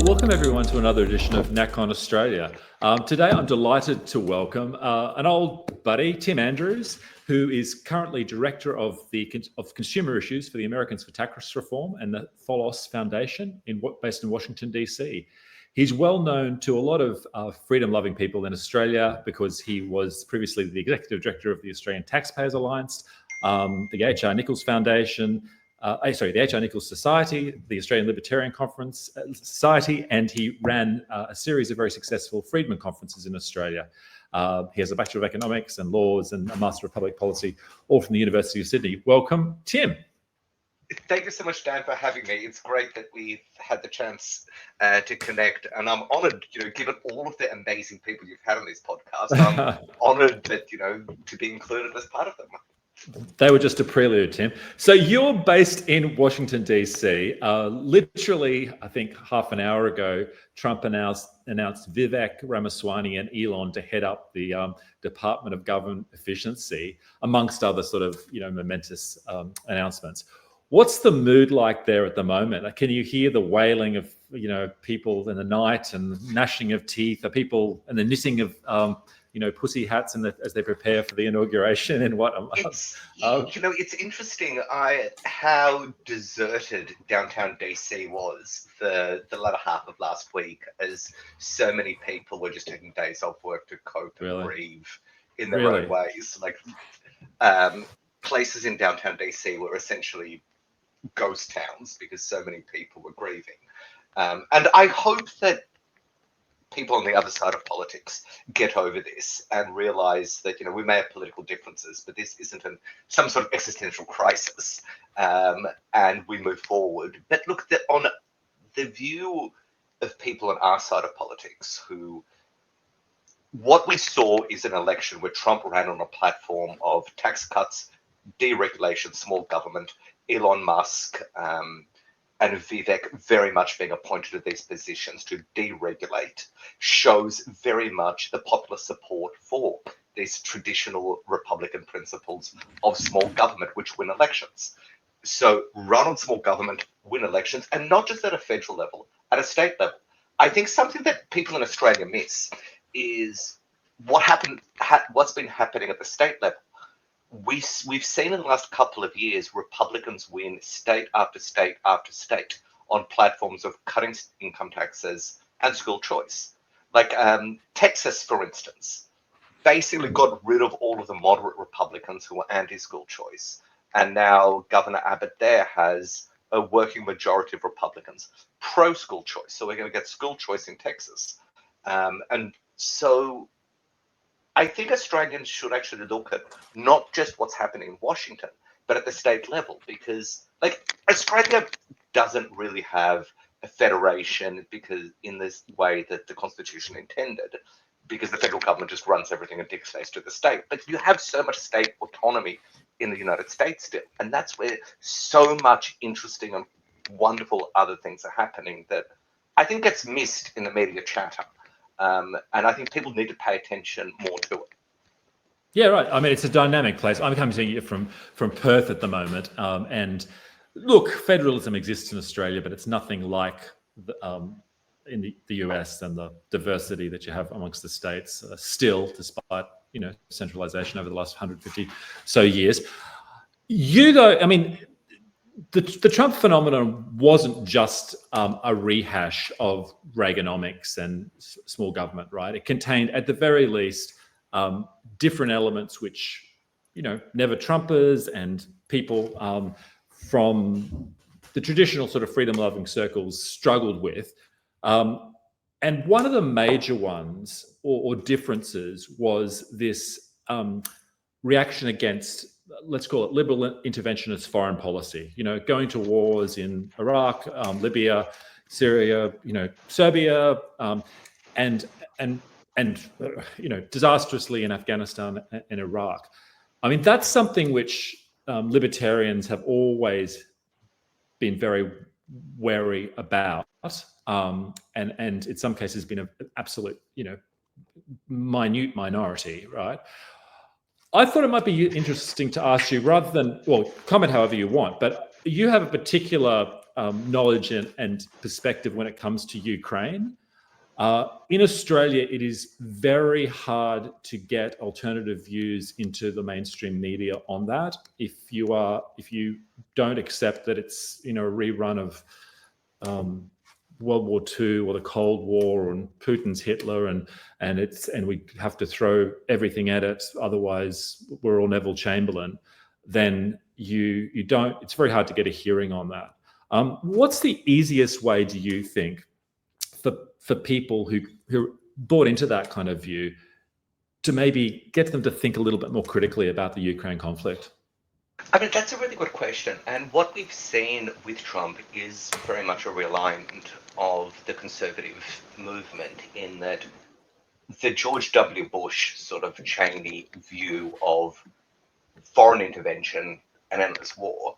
welcome everyone to another edition of NatCon Australia. Today I'm delighted to welcome an old buddy, Tim Andrews, who is currently Director of Consumer Issues for the Americans for Tax Reform and the Tholos Foundation based in Washington, DC. He's well known to a lot of freedom-loving people in Australia because he was previously the Executive Director of the Australian Taxpayers Alliance, the HR Nicholls Foundation, the HR Nicholls Society, the Australian Libertarian Society, and he ran a series of very successful Friedman Conferences in Australia. He has a Bachelor of Economics and Laws and a Master of Public Policy, all from the University of Sydney. Welcome, Tim. Thank you so much, Dan, for having me. It's great that we've had the chance to connect, and I'm honoured, given all of the amazing people you've had on this podcast, I'm honoured that, to be included as part of them. They were just a prelude, Tim. So you're based in Washington, D.C. Literally, I think half an hour ago, Trump announced Vivek Ramaswamy and Elon to head up the Department of Government Efficiency, amongst other sort of, momentous announcements. What's the mood like there at the moment? Can you hear the wailing of, people in the night and gnashing of teeth? Are people and the knitting of, pussy hats as they prepare for the inauguration and what? It's interesting how deserted downtown DC was the latter half of last week, as so many people were just taking days off work to cope and grieve in their own ways. Like places in downtown DC were essentially ghost towns because so many people were grieving. And I hope that people on the other side of politics get over this and realize that, we may have political differences, but this isn't some sort of existential crisis, and we move forward. But look, on the view of people on our side of politics, what we saw is an election where Trump ran on a platform of tax cuts, deregulation, small government, Elon Musk, and Vivek very much being appointed to these positions to deregulate, shows very much the popular support for these traditional Republican principles of small government, which win elections. So run on small government, win elections, and not just at a federal level, at a state level. I think something that people in Australia miss is what's been happening at the state level. We've seen in the last couple of years Republicans win state after state after state on platforms of cutting income taxes and school choice. Like Texas, for instance, basically got rid of all of the moderate Republicans who were anti-school choice. And now Governor Abbott there has a working majority of Republicans pro-school choice. So we're going to get school choice in Texas. And so I think Australians should actually look at not just what's happening in Washington, but at the state level, because Australia doesn't really have a federation because in this way that the Constitution intended, because the federal government just runs everything and dictates to the state. But you have so much state autonomy in the United States still, and that's where so much interesting and wonderful other things are happening that I think gets missed in the media chatter. And I think people need to pay attention more to it. Yeah, right. I mean, it's a dynamic place. I'm coming to you from Perth at the moment. And look, federalism exists in Australia, but it's nothing like in the US and the diversity that you have amongst the states still, despite, centralization over the last 150 so years. The Trump phenomenon wasn't just a rehash of Reaganomics and small government, right? It contained, at the very least, different elements which, never Trumpers and people from the traditional sort of freedom-loving circles struggled with. And one of the major ones or differences was this reaction against, let's call it liberal interventionist foreign policy, going to wars in Iraq, Libya, Syria, Serbia, and disastrously in Afghanistan and Iraq. I mean, that's something which libertarians have always been very wary about, and in some cases been an absolute, minute minority, right? I thought it might be interesting to ask you, rather than, comment however you want, but you have a particular knowledge and perspective when it comes to Ukraine. In Australia, it is very hard to get alternative views into the mainstream media on that. If you don't accept that it's a rerun of World War II or the Cold War and Putin's Hitler, and we have to throw everything at it, otherwise we're all Neville Chamberlain, then you don't. It's very hard to get a hearing on that. What's the easiest way, do you think, for people who bought into that kind of view to maybe get them to think a little bit more critically about the Ukraine conflict? I mean, that's a really good question. And what we've seen with Trump is very much a realignment of the conservative movement, in that the George W. Bush sort of Cheney view of foreign intervention and endless war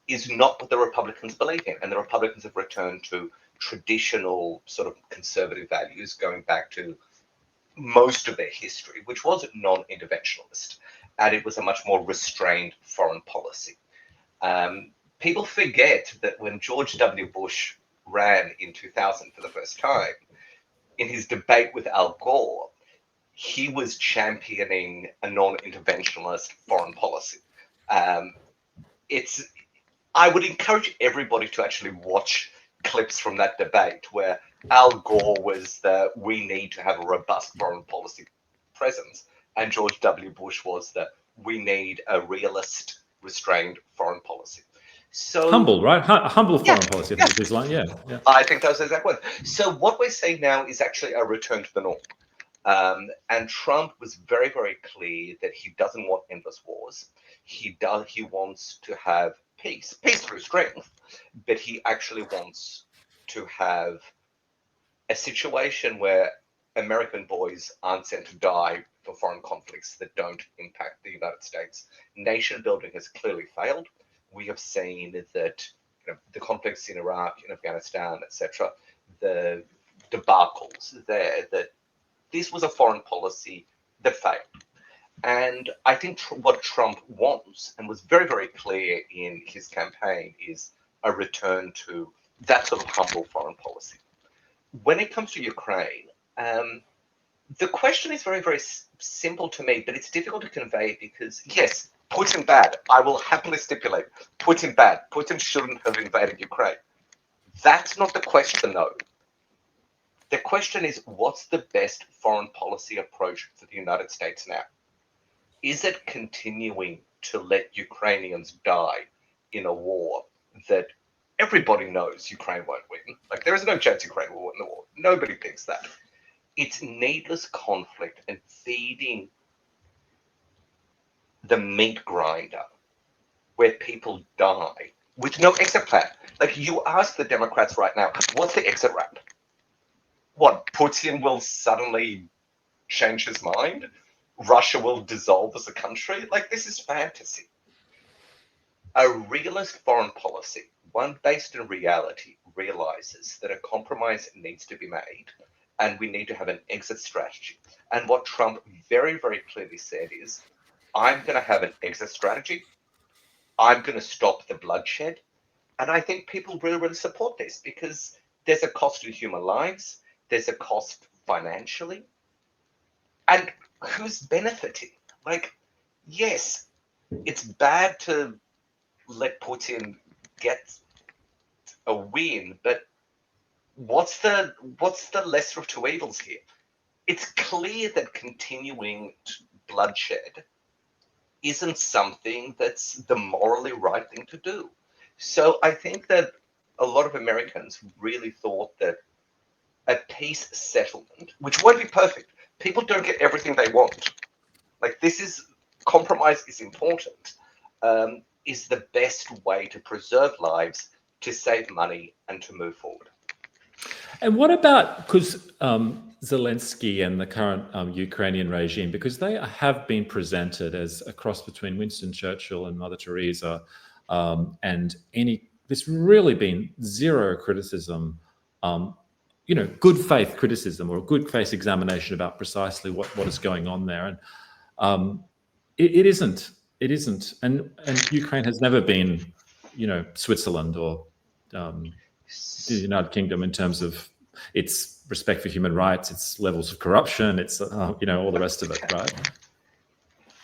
is not what the Republicans believe in. And the Republicans have returned to traditional sort of conservative values going back to most of their history, which was non-interventionalist, and it was a much more restrained foreign policy. People forget that when George W. Bush ran in 2000 for the first time, in his debate with Al Gore, he was championing a non-interventionalist foreign policy. I would encourage everybody to actually watch clips from that debate where Al Gore was the "we need to have a robust foreign policy presence," and George W. Bush was the "we need a realist, restrained foreign policy." So humble, right? Humble foreign policy, I think is his line. Yeah. I think those are exact words. So what we're seeing now is actually a return to the norm. And Trump was very, very clear that he doesn't want endless wars. He wants to have peace through strength, but he actually wants to have a situation where American boys aren't sent to die for foreign conflicts that don't impact the United States. Nation building has clearly failed. We have seen that the conflicts in Iraq, in Afghanistan, etc., the debacles there, that this was a foreign policy that failed. And I think what Trump wants, and was very, very clear in his campaign, is a return to that sort of humble foreign policy. When it comes to Ukraine, the question is very, very simple to me, but it's difficult to convey because, yes, Putin bad. I will happily stipulate Putin bad. Putin shouldn't have invaded Ukraine. That's not the question, though. The question is, what's the best foreign policy approach for the United States now? Is it continuing to let Ukrainians die in a war that everybody knows Ukraine won't win? Like, there is no chance Ukraine will win the war. Nobody thinks that. It's needless conflict and feeding the meat grinder where people die with no exit plan. Like, you ask the Democrats right now, what's the exit route? What, Putin will suddenly change his mind? Russia will dissolve as a country? Like, this is fantasy. A realist foreign policy, one based in reality, realizes that a compromise needs to be made and we need to have an exit strategy. And what Trump very, very clearly said is, I'm going to have an exit strategy. I'm going to stop the bloodshed. And I think people really, really support this because there's a cost to human lives. There's a cost financially. And who's benefiting? Like, yes, it's bad to let Putin get a win, but what's the lesser of two evils here? It's clear that continuing bloodshed isn't something that's the morally right thing to do. So I think that a lot of Americans really thought that a peace settlement, which won't be perfect, people don't get everything they want. Like, compromise is important, is the best way to preserve lives, to save money, and to move forward. And what about, because Zelensky and the current Ukrainian regime, because they have been presented as a cross between Winston Churchill and Mother Teresa, and there's really been zero criticism, good faith criticism or a good faith examination about precisely what is going on there. And it isn't, and Ukraine has never been, Switzerland or the United Kingdom in terms of its respect for human rights, its levels of corruption, its all the rest of it, right?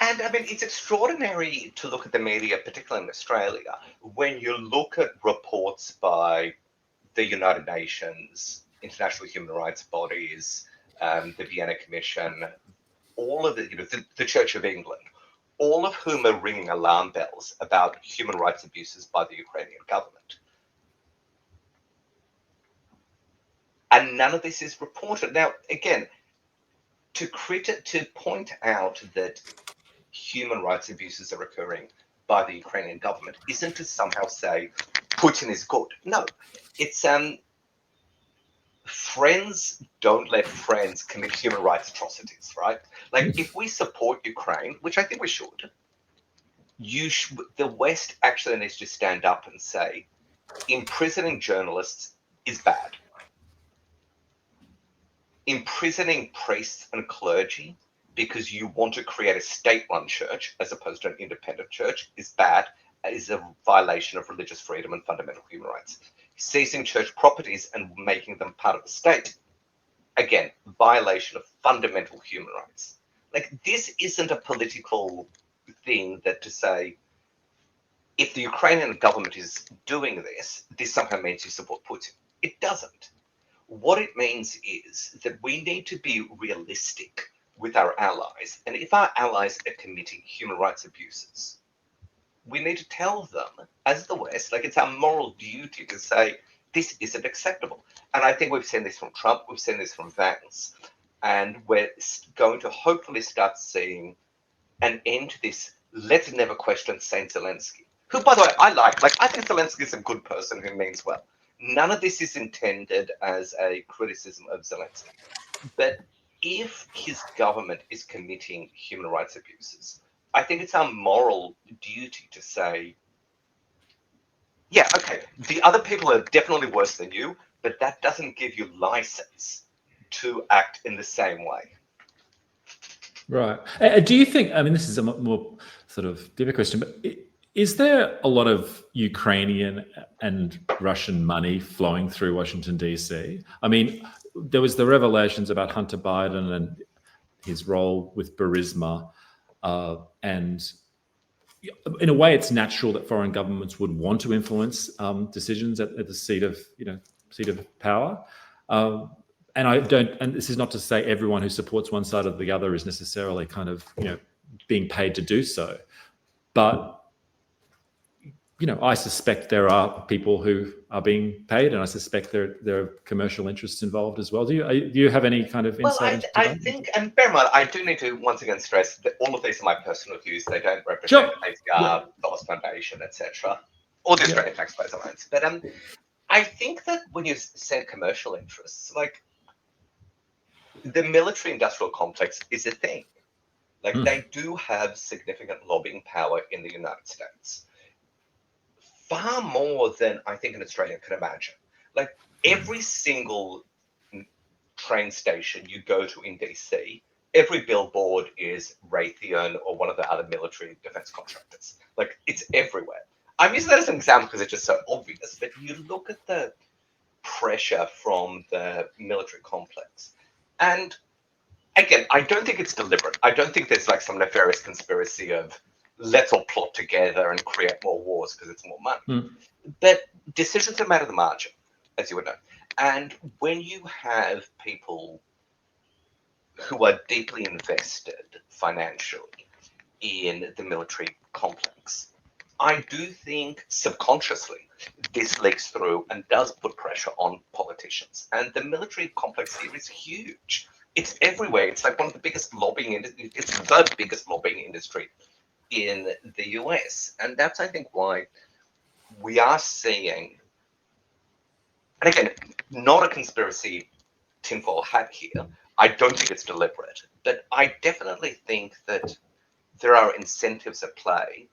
And I mean, it's extraordinary to look at the media, particularly in Australia, when you look at reports by the United Nations, international human rights bodies, the Vienna Commission, all of the Church of England, all of whom are ringing alarm bells about human rights abuses by the Ukrainian government. And none of this is reported. Now, again, to point out that human rights abuses are occurring by the Ukrainian government isn't to somehow say Putin is good. No, it's friends don't let friends commit human rights atrocities, right? Like if we support Ukraine, which I think we should, the West actually needs to stand up and say imprisoning journalists is bad. Imprisoning priests and clergy because you want to create a state-run church as opposed to an independent church is bad, is a violation of religious freedom and fundamental human rights. Seizing church properties and making them part of the state, again, violation of fundamental human rights. Like, this isn't a political thing that to say, if the Ukrainian government is doing this, this somehow means you support Putin. It doesn't. What it means is that we need to be realistic with our allies. And if our allies are committing human rights abuses, we need to tell them, as the West, like it's our moral duty to say, this isn't acceptable. And I think we've seen this from Trump, we've seen this from Vance, and we're going to hopefully start seeing an end to this let's never question Saint Zelensky, who, by the way, I think Zelensky is a good person who means well. None of this is intended as a criticism of Zelensky. But if his government is committing human rights abuses, I think it's our moral duty to say, yeah, okay, the other people are definitely worse than you, but that doesn't give you license to act in the same way. Right. Do you think, I mean, this is a more sort of different question, but is there a lot of Ukrainian and Russian money flowing through Washington, D.C.? I mean, there was the revelations about Hunter Biden and his role with Burisma. And in a way, it's natural that foreign governments would want to influence decisions at the seat of power. And and this is not to say everyone who supports one side or the other is necessarily kind of, being paid to do so. But I suspect there are people who are being paid, and I suspect there are commercial interests involved as well. Do you have any kind of insight into that? I think, and bear in mind, I do need to once again stress that all of these are my personal views. They don't represent HR, Tholos Foundation, etc., or the Australian Taxpayers Alliance. But I think that when you say commercial interests, like the military-industrial complex is a thing. Like they do have significant lobbying power in the United States. Far more than I think an Australian can imagine. Like every single train station you go to in DC, every billboard is Raytheon or one of the other military defense contractors. Like it's everywhere. I'm using that as an example because it's just so obvious, but you look at the pressure from the military complex. And again, I don't think it's deliberate. I don't think there's like some nefarious conspiracy of let's all plot together and create more wars because it's more money. But decisions are made at the margin, as you would know. And when you have people who are deeply invested financially in the military complex, I do think subconsciously this leaks through and does put pressure on politicians. And the military complex here is huge. It's everywhere. It's like one of the biggest lobbying industries. It's the biggest lobbying industry in the US. And that's, I think, why we are seeing, and again, not a conspiracy tinfoil hat here. I don't think it's deliberate, but I definitely think that there are incentives at play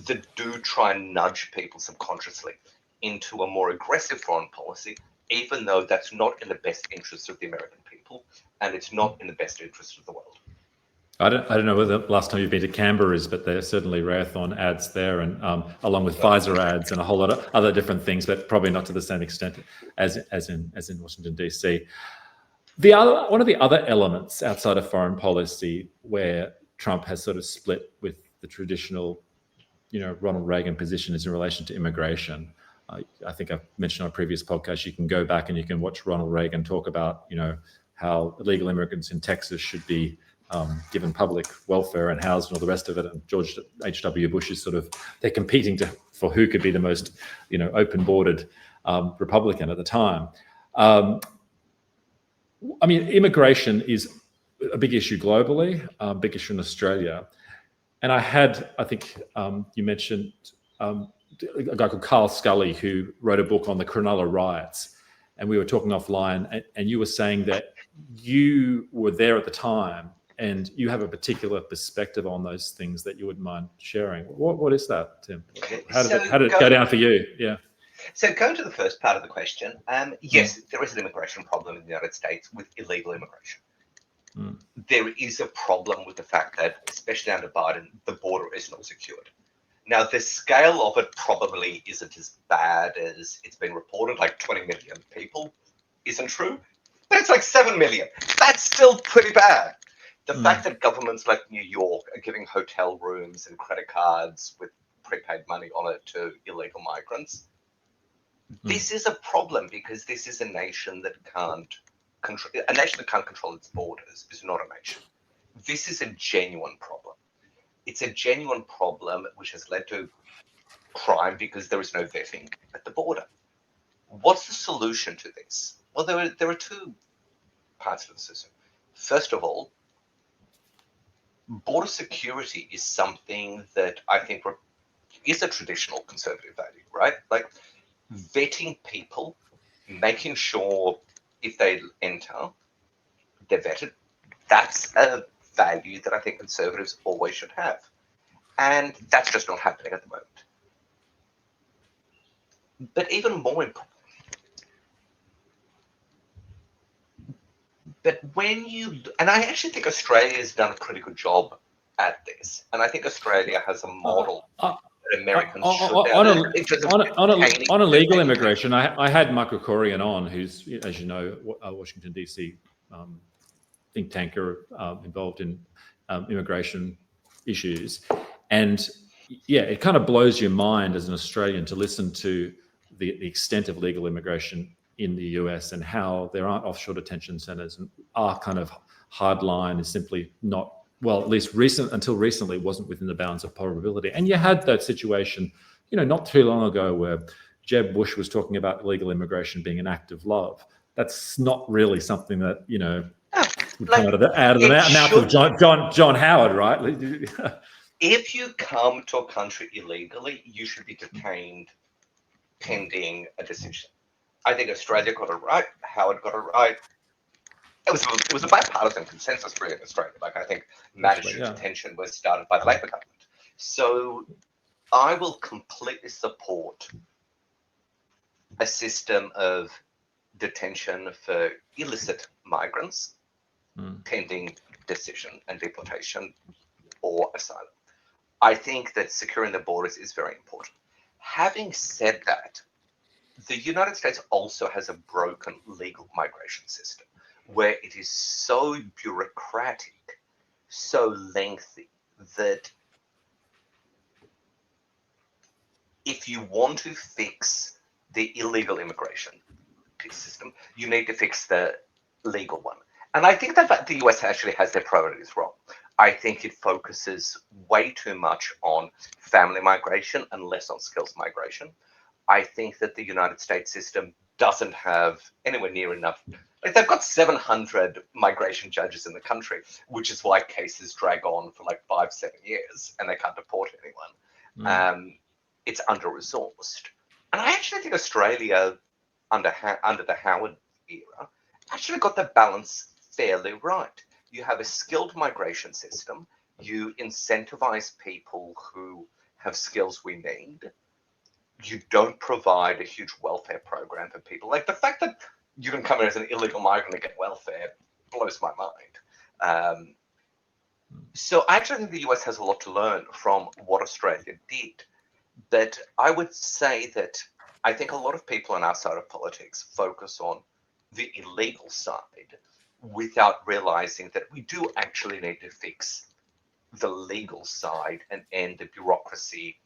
that do try and nudge people subconsciously into a more aggressive foreign policy, even though that's not in the best interest of the American people and it's not in the best interest of the world. I don't know whether the last time you've been to Canberra is, but there's certainly Rayathon ads there, and along with Pfizer ads and a whole lot of other different things, but probably not to the same extent as in Washington DC. One of the other elements outside of foreign policy where Trump has sort of split with the traditional, Ronald Reagan position is in relation to immigration. I think I've mentioned on a previous podcast, you can go back and you can watch Ronald Reagan talk about, how illegal immigrants in Texas should be given public welfare and housed and all the rest of it. And George H.W. Bush is they're competing for who could be the most, open-bordered Republican at the time. Immigration is a big issue globally, big issue in Australia. And I think you mentioned a guy called Carl Scully, who wrote a book on the Cronulla Riots. And we were talking offline, and you were saying that you were there at the time and you have a particular perspective on those things that you wouldn't mind sharing. What is that, Tim? How did it go down for you? Yeah. So going to the first part of the question, yes, there is an immigration problem in the United States with illegal immigration. There is a problem with the fact that, especially under Biden, the border is not secured. Now, the scale of it probably isn't as bad as it's been reported, like 20 million people isn't true, but it's like 7 million. That's still pretty bad. The fact that governments like New York are giving hotel rooms and credit cards with prepaid money on it to illegal migrants, this is a problem because this is a nation that can't control its borders is not a nation. This is a genuine problem. It's a genuine problem which has led to crime because there is no vetting at the border. What's the solution to this? Well, there are two parts of the system. First of all, border security is something that I think is a traditional conservative value, right? Like vetting people, making sure if they enter, they're vetted. That's a value that I think conservatives always should have. And that's just not happening at the moment. But even more important, and I actually think Australia has done a pretty good job at this. And I think Australia has a model that Americans should on illegal immigration. I had Michael Corian on, who's, as you know, a Washington, D.C. Think tanker involved in immigration issues. And yeah, it kind of blows your mind as an Australian to listen to the extent of legal immigration in the US and how there aren't offshore detention centers, and our kind of hard line is simply not, well, at least until recently, wasn't within the bounds of probability. And you had that situation, not too long ago where Jeb Bush was talking about illegal immigration being an act of love. That's not really something that, would come out of the mouth of John Howard, right? If you come to a country illegally, you should be detained pending a decision. I think Australia got it right. Howard got it right. It was a bipartisan consensus really in Australia. Like, I think mandatory detention was started by the Labor government. So I will completely support a system of detention for illicit migrants pending decision and deportation or asylum. I think that securing the borders is very important. Having said that, the United States also has a broken legal migration system where it is so bureaucratic, so lengthy, that if you want to fix the illegal immigration system, you need to fix the legal one. And I think that the US actually has their priorities wrong. I think it focuses way too much on family migration and less on skills migration. I think that the United States system doesn't have anywhere near enough. Like, they've got 700 migration judges in the country, which is why cases drag on for like 5-7 years and they can't deport anyone. It's under-resourced. And I actually think Australia, under the Howard era, actually got the balance fairly right. You have a skilled migration system. You incentivize people who have skills we need. You don't provide a huge welfare program for people. Like, the fact that you can come in as an illegal migrant and get welfare blows my mind. So I actually think the US has a lot to learn from what Australia did. But I would say that I think a lot of people on our side of politics focus on the illegal side without realizing that we do actually need to fix the legal side and end the bureaucracy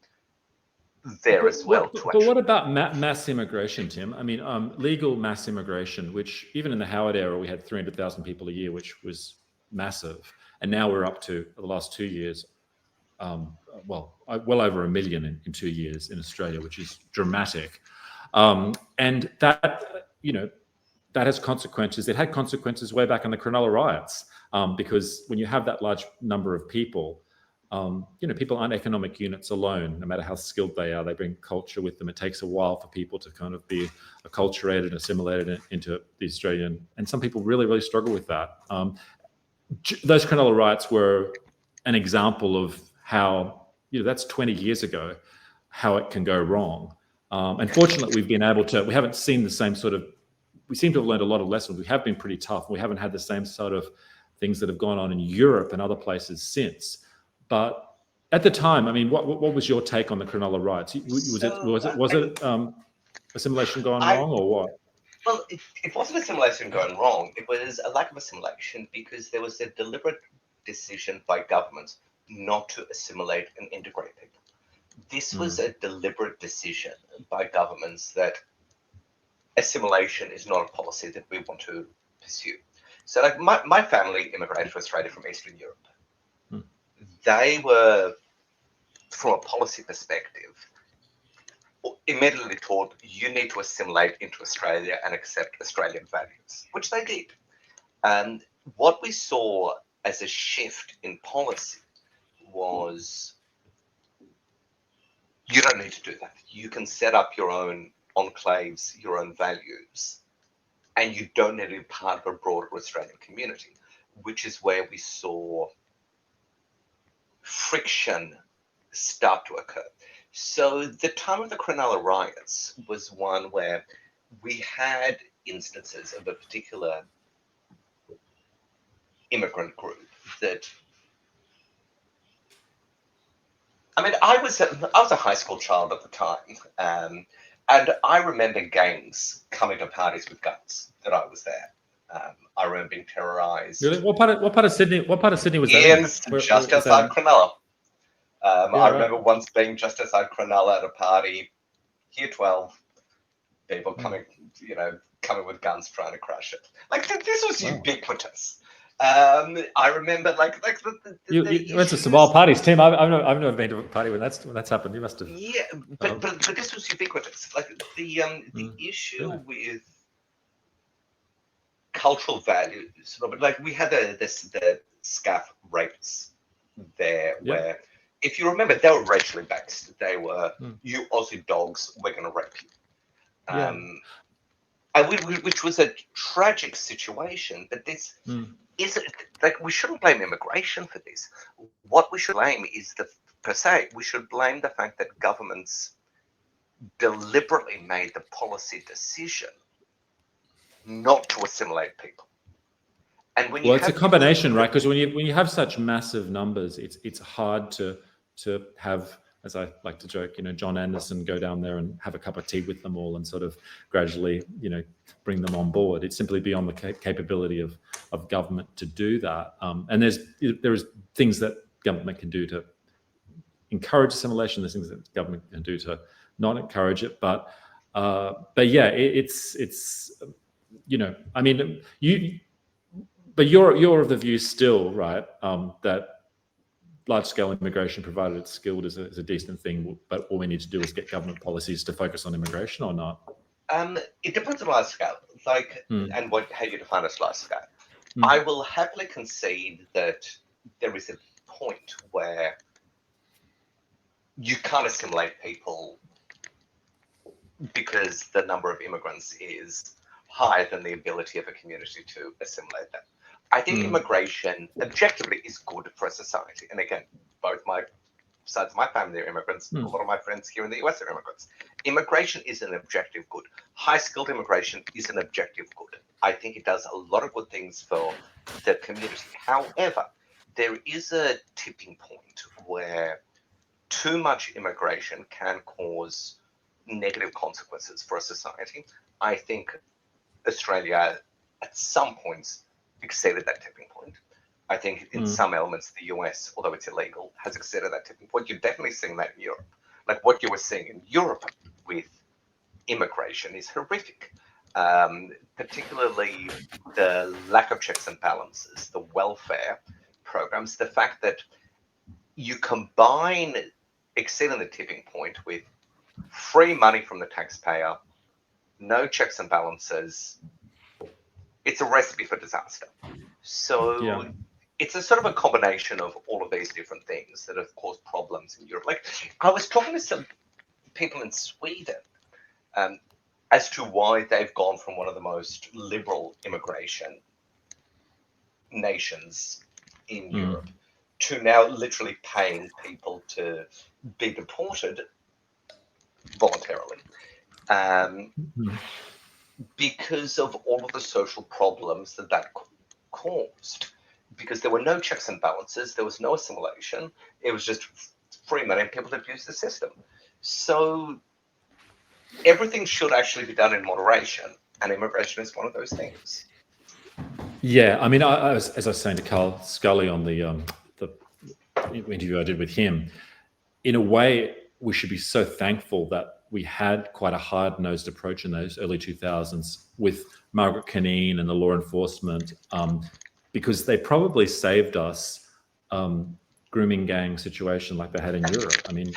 there as well. But what about mass immigration, Tim? I mean, legal mass immigration, which even in the Howard era, we had 300,000 people a year, which was massive. And now we're up to, the last 2 years, well over 1 million in 2 years in Australia, which is dramatic. And that, that has consequences. It had consequences way back in the Cronulla Riots, because when you have that large number of people, people aren't economic units alone. No matter how skilled they are, they bring culture with them. It takes a while for people to kind of be acculturated, assimilated into the Australian, and some people really, really struggle with that. Those Cronulla Riots were an example of how, that's 20 years ago, how it can go wrong. Unfortunately, we haven't seen the same sort of, we seem to have learned a lot of lessons. We have been pretty tough. We haven't had the same sort of things that have gone on in Europe and other places since. But at the time, I mean, what was your take on the Cronulla Riots? Was it assimilation gone wrong, or what? Well, it wasn't assimilation going wrong. It was a lack of assimilation because there was a deliberate decision by governments not to assimilate and integrate people. This was a deliberate decision by governments that assimilation is not a policy that we want to pursue. So like my family immigrated to Australia from Eastern Europe. They were, from a policy perspective, immediately told, you need to assimilate into Australia and accept Australian values, which they did. And what we saw as a shift in policy was, you don't need to do that. You can set up your own enclaves, your own values, and you don't need to be part of a broader Australian community, which is where we saw friction start to occur. So the time of the Cronulla Riots was one where we had instances of a particular immigrant group that, I mean, I was a high school child at the time, and I remember gangs coming to parties with guns that I was there. I remember being terrorized. Really? What part of Sydney was that in? Just outside Cronulla. I remember once being just outside Cronulla at a party, year 12, people coming with guns trying to crash it. Like this was ubiquitous. I remember you went to some wild parties, Tim. I've never been to a party when that's happened. You must have. Yeah, but this was ubiquitous. Like the issue with cultural values, like we had the SCAF rapes there, where, if you remember, they were racially based. They were, you Aussie dogs, we're going to rape you. Which was a tragic situation. But this is, like, we shouldn't blame immigration for this. What we should blame is we should blame the fact that governments deliberately made the policy decision not to assimilate people. And when it's a combination, right? Because when you have such massive numbers, it's hard to have, as I like to joke, John Anderson go down there and have a cup of tea with them all and sort of gradually, bring them on board. It's simply beyond the capability of government to do that. And there is things that government can do to encourage assimilation. There's things that government can do to not encourage it. But yeah, it's I mean, but you're of the view still, right, that large-scale immigration, provided it's skilled, is a decent thing, but all we need to do is get government policies to focus on immigration, or not? It depends on large scale, and how you define as large scale. I will happily concede that there is a point where you can't assimilate people because the number of immigrants is higher than the ability of a community to assimilate them. I think immigration objectively is good for a society. And again, both my sides of my family are immigrants. A lot of my friends here in the US are immigrants. Immigration is an objective good. High-skilled immigration is an objective good. I think it does a lot of good things for the community. However, there is a tipping point where too much immigration can cause negative consequences for a society. I think Australia, at some points, exceeded that tipping point. I think in some elements, the US, although it's illegal, has exceeded that tipping point. You're definitely seeing that in Europe. Like what you were seeing in Europe with immigration is horrific. Particularly the lack of checks and balances, the welfare programs, the fact that you combine exceeding the tipping point with free money from the taxpayer, no checks and balances. It's a recipe for disaster. So it's a sort of a combination of all of these different things that have caused problems in Europe. Like I was talking to some people in Sweden as to why they've gone from one of the most liberal immigration nations in Europe to now literally paying people to be deported voluntarily. Because of all of the social problems that caused. Because there were no checks and balances, there was no assimilation, it was just free money and people abused the system. So everything should actually be done in moderation, and immigration is one of those things. Yeah, I mean, as I was saying to Carl Scully on the interview I did with him, in a way, we should be so thankful that we had quite a hard-nosed approach in those early 2000s with Margaret Cunneen and the law enforcement, because they probably saved us grooming gang situation like they had in Europe. I mean,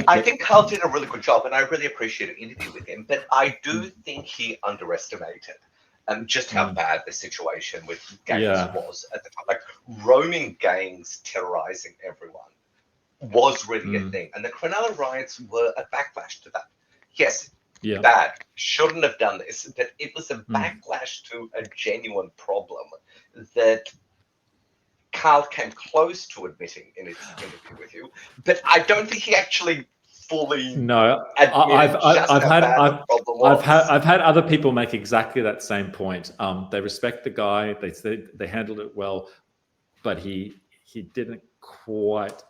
I think Carl did a really good job, and I really appreciate an interview with him. But I do think he underestimated just how bad the situation with gangs was at the time. Like roaming gangs terrorizing everyone was really a thing. And the Cronulla Riots were a backlash to that. Yes, bad. Shouldn't have done this. But it was a backlash to a genuine problem that Carl came close to admitting in his interview with you. But I don't think he actually fully admitted I've had other people make exactly that same point. They respect the guy. They handled it well, but he didn't quite.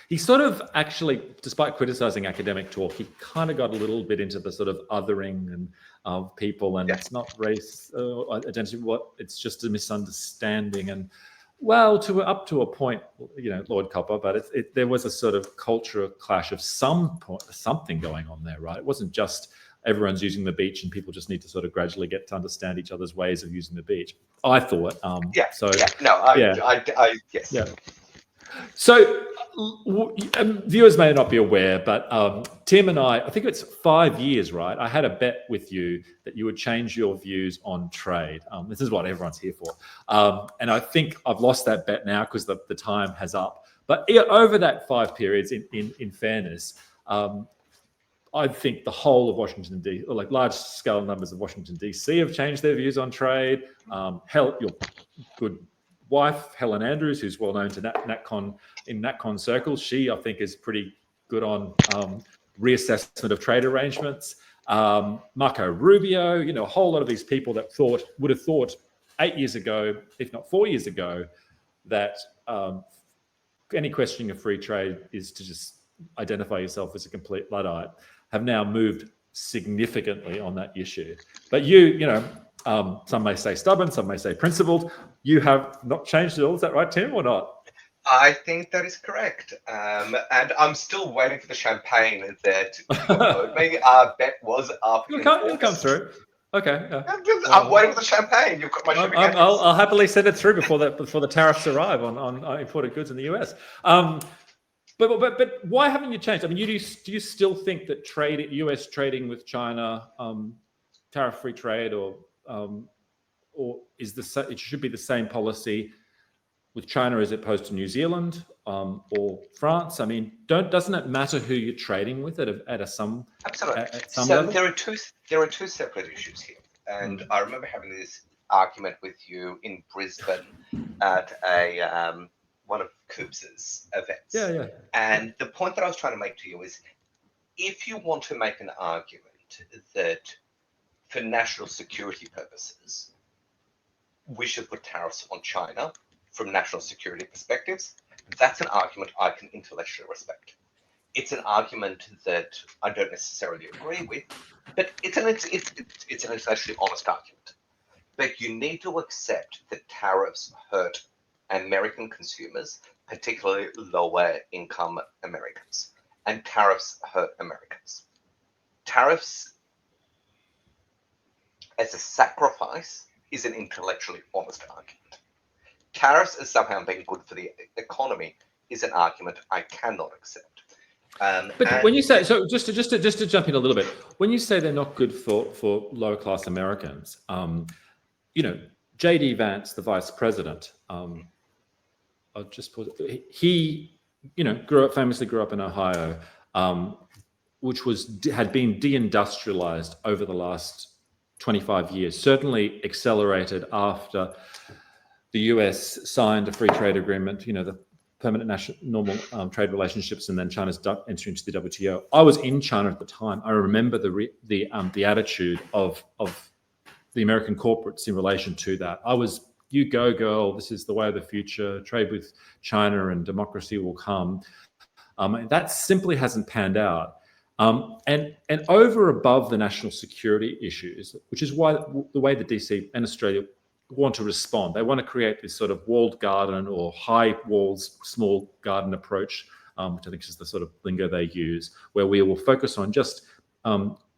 He sort of actually, despite criticizing academic talk, he kind of got a little bit into the sort of othering and of people, and it's not race identity. It's just a misunderstanding, and well, up to a point, Lord Copper. But there was a sort of cultural clash of something going on there, right? It wasn't just everyone's using the beach and people just need to sort of gradually get to understand each other's ways of using the beach. I thought. Yes. So viewers may not be aware, but Tim and I think it's 5 years, right? I had a bet with you that you would change your views on trade. This is what everyone's here for. And I think I've lost that bet now because the time has up. But over that 5 periods, in fairness, I think the whole of Washington, D.C., or like large scale numbers of Washington, D.C. have changed their views on trade. Your good wife, Helen Andrews, who's well known to NatCon in NatCon circles, she, I think, is pretty good on reassessment of trade arrangements. Marco Rubio, a whole lot of these people that would have thought 8 years ago, if not 4 years ago, that any questioning of free trade is to just identify yourself as a complete Luddite, have now moved significantly on that issue. But some may say stubborn, some may say principled. You have not changed at all. Is that right, Tim, or not? I think that is correct. And I'm still waiting for the champagne that you owed me. Our bet was up. It'll come through. Okay. I'm waiting for the champagne. You've got my shipping address. I'll happily send it through before the tariffs arrive on imported goods in the US. But why haven't you changed? I mean, do you still think that US trading with China, tariff-free trade, or it should be the same policy with China as opposed to New Zealand or France? I mean, doesn't it matter who you're trading with at some level? There are two separate issues here, and I remember having this argument with you in Brisbane at one of Coops's events. Yeah. And the point that I was trying to make to you is, if you want to make an argument that for national security purposes, we should put tariffs on China from national security perspectives, that's an argument I can intellectually respect. It's an argument that I don't necessarily agree with, but it's an intellectually honest argument. But you need to accept that tariffs hurt American consumers, particularly lower income Americans, and tariffs hurt Americans. Tariffs as a sacrifice is an intellectually honest argument. Tariffs as somehow being good for the economy is an argument I cannot accept. But when you say, so just to jump in a little bit, when you say they're not good for lower class Americans, you know, J.D. Vance, the vice president, I'll just pause. He, you know, famously grew up in Ohio, which had been deindustrialized over the last 25 years, certainly accelerated after the US signed a free trade agreement, you know, the permanent national normal trade relationships, and then China's entry into the WTO. I was in China at the time. I remember the attitude of the American corporates in relation to that. I was, you go girl, this is the way of the future, trade with China and democracy will come. That simply hasn't panned out. And over above the national security issues, which is why the way the DC and Australia want to respond, they want to create this sort of walled garden or high walls, small garden approach, which I think is the sort of lingo they use, where we will focus on just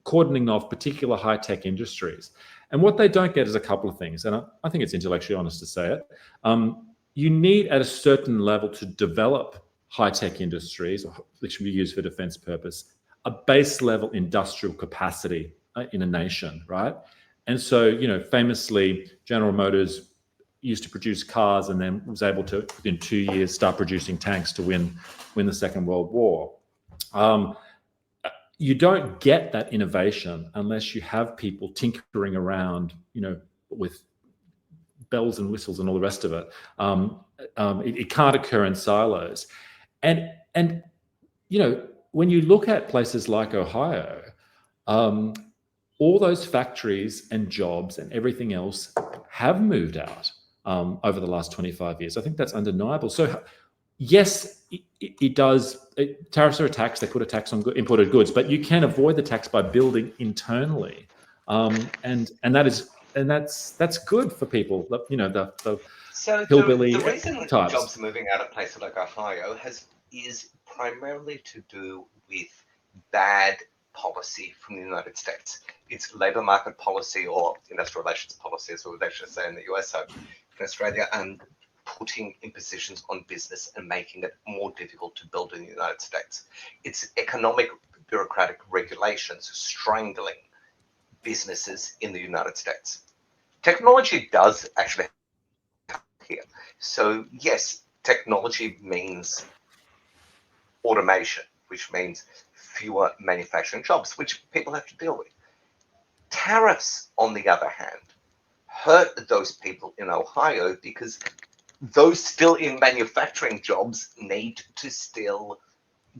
cordoning off particular high-tech industries. And what they don't get is a couple of things, and I think it's intellectually honest to say it. You need at a certain level to develop high-tech industries, which can be used for defense purpose, a base level industrial capacity in a nation, right? And so, you know, famously, General Motors used to produce cars and then was able to, within 2 years, start producing tanks to win the Second World War. You don't get that innovation unless you have people tinkering around, you know, with bells and whistles and all the rest of it. It can't occur in silos. And you know, when you look at places like Ohio, all those factories and jobs and everything else have moved out over the last 25 years. I think that's undeniable. So yes, it does. Tariffs are a tax. They put a tax on imported goods, but you can avoid the tax by building internally, and that's good for people. You know, the hillbilly the reason types. jobs are moving out of places like Ohio is primarily to do with bad policy from the United States. It's labour market policy or industrial relations policy, as we would actually say in the US, so in Australia, and putting impositions on business and making it more difficult to build in the United States. It's economic bureaucratic regulations strangling businesses in the United States. Technology does actually help here. So yes, technology means automation, which means fewer manufacturing jobs, which people have to deal with. Tariffs, on the other hand, hurt those people in Ohio because those still in manufacturing jobs need to still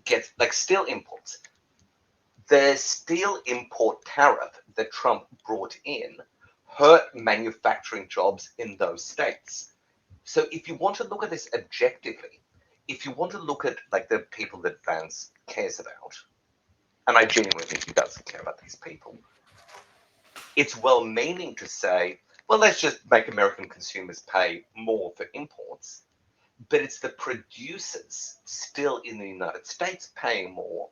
get, like steel imports. The steel import tariff that Trump brought in hurt manufacturing jobs in those states. So if you want to look at this objectively, if you want to look at like the people that Vance cares about, and I genuinely think he doesn't care about these people, it's well-meaning to say, well, let's just make American consumers pay more for imports. But it's the producers still in the United States paying more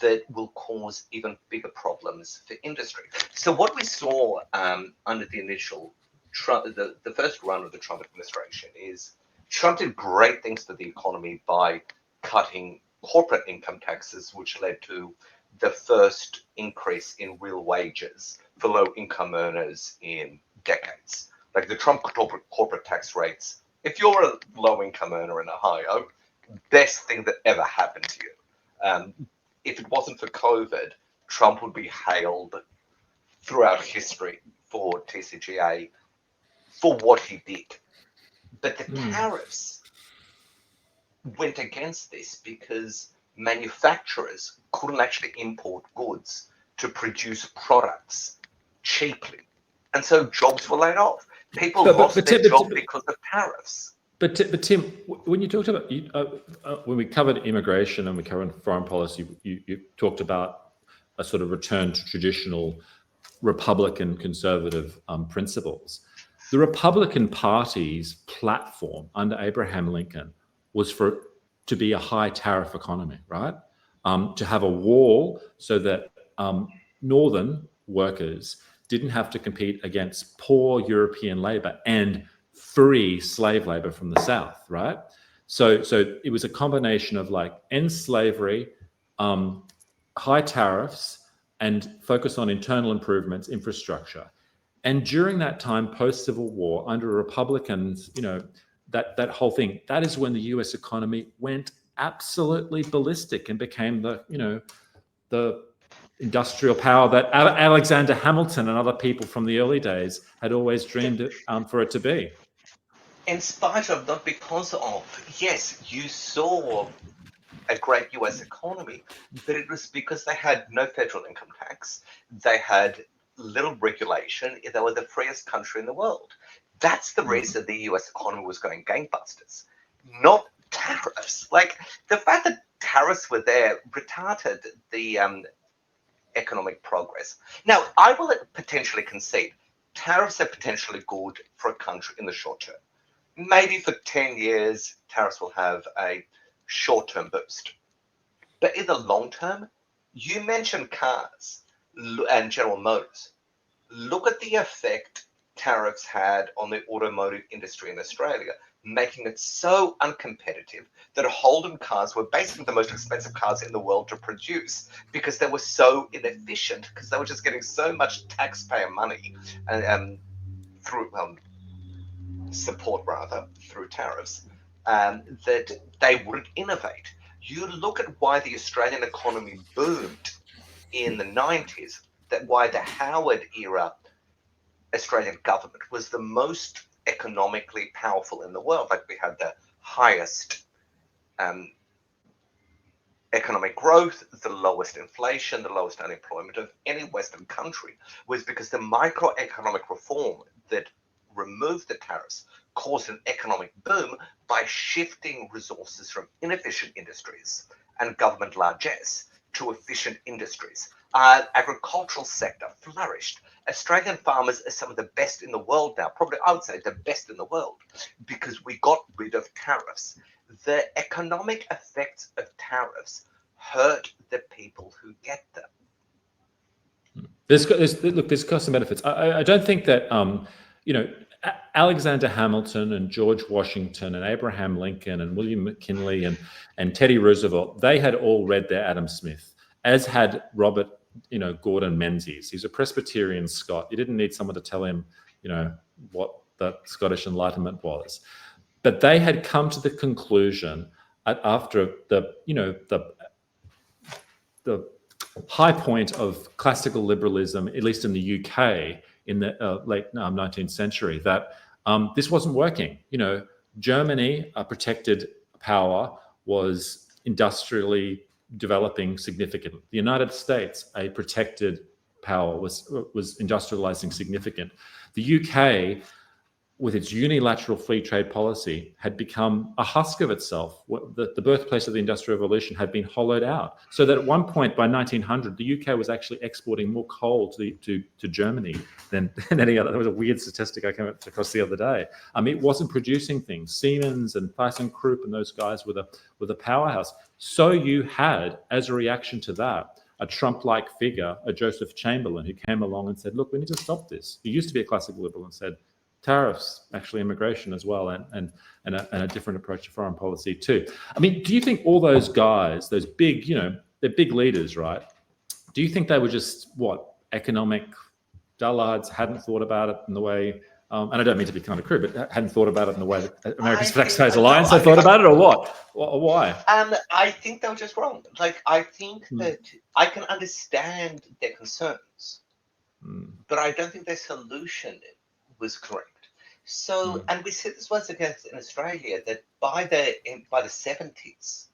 that will cause even bigger problems for industry. So what we saw under the initial Trump, the first run of the Trump administration is Trump did great things for the economy by cutting corporate income taxes, which led to the first increase in real wages for low-income earners in decades. Like the Trump corporate tax rates, if you're a low-income earner in Ohio, best thing that ever happened to you. If it wasn't for COVID, Trump would be hailed throughout history for TCGA for what he did. But the tariffs went against this because manufacturers couldn't actually import goods to produce products cheaply. And so jobs were laid off. People lost their job because of tariffs. But Tim, when you talked about when we covered immigration and we covered foreign policy, you talked about a sort of return to traditional Republican conservative principles. The Republican Party's platform under Abraham Lincoln was to be a high tariff economy, right? To have a wall so that northern workers didn't have to compete against poor European labor and free slave labor from the South, right? So it was a combination of like end slavery, high tariffs, and focus on internal improvements, infrastructure. And during that time, post-Civil War, under Republicans, that whole thing, that is when the US economy went absolutely ballistic and became the industrial power that Alexander Hamilton and other people from the early days had always dreamed for it to be. In spite of, not because of, yes, you saw a great US economy, but it was because they had no federal income tax, they had little regulation, they were the freest country in the world. That's the reason the US economy was going gangbusters, not tariffs. Like, the fact that tariffs were there retarded the economic progress. Now, I will potentially concede tariffs are potentially good for a country in the short term. Maybe for 10 years, tariffs will have a short-term boost. But in the long term, you mentioned cars and General Motors. Look at the effect tariffs had on the automotive industry in Australia, making it so uncompetitive that Holden cars were basically the most expensive cars in the world to produce because they were so inefficient, because they were just getting so much taxpayer money through support rather through tariffs that they wouldn't innovate. You look at why the Australian economy boomed in the 90s, that why the Howard era Australian government was the most economically powerful in the world. Like, we had the highest economic growth, the lowest inflation, the lowest unemployment of any Western country, was because the microeconomic reform that removed the tariffs caused an economic boom by shifting resources from inefficient industries and government largesse to efficient industries. Agricultural sector flourished. Australian farmers are some of the best in the world now, probably I would say the best in the world, because we got rid of tariffs. The economic effects of tariffs hurt the people who get them. There's costs and benefits. I don't think that Alexander Hamilton and George Washington and Abraham Lincoln and William McKinley and Teddy Roosevelt, they had all read their Adam Smith, as had Robert Gordon Menzies. He's a Presbyterian Scot. You didn't need someone to tell him what the Scottish Enlightenment was. But they had come to the conclusion after the high point of classical liberalism, at least in the UK in the late 19th century, that this wasn't working. Germany, a protected power, was industrially developing significantly. The United States, a protected power, was industrializing significant. The UK, with its unilateral free trade policy, had become a husk of itself. The birthplace of the Industrial Revolution had been hollowed out. So that at one point by 1900, the UK was actually exporting more coal to Germany than any other. There was a weird statistic I came across the other day. It wasn't producing things. Siemens and ThyssenKrupp and those guys were the powerhouse. So you had, as a reaction to that, a Trump-like figure, a Joseph Chamberlain, who came along and said, look, we need to stop this. He used to be a classical liberal and said, tariffs, actually immigration as well, and a different approach to foreign policy too. Do you think all those guys, those big, they're big leaders, right? Do you think they were just, economic dullards, hadn't thought about it in the way, and I don't mean to be kind of crude, but hadn't thought about it in the way that American Taxpayers Alliance had thought about it, or what? Or why? I think they were just wrong. Like, I think that I can understand their concerns, but I don't think their solution was correct. So, and we see this once again in Australia, that by the 70s,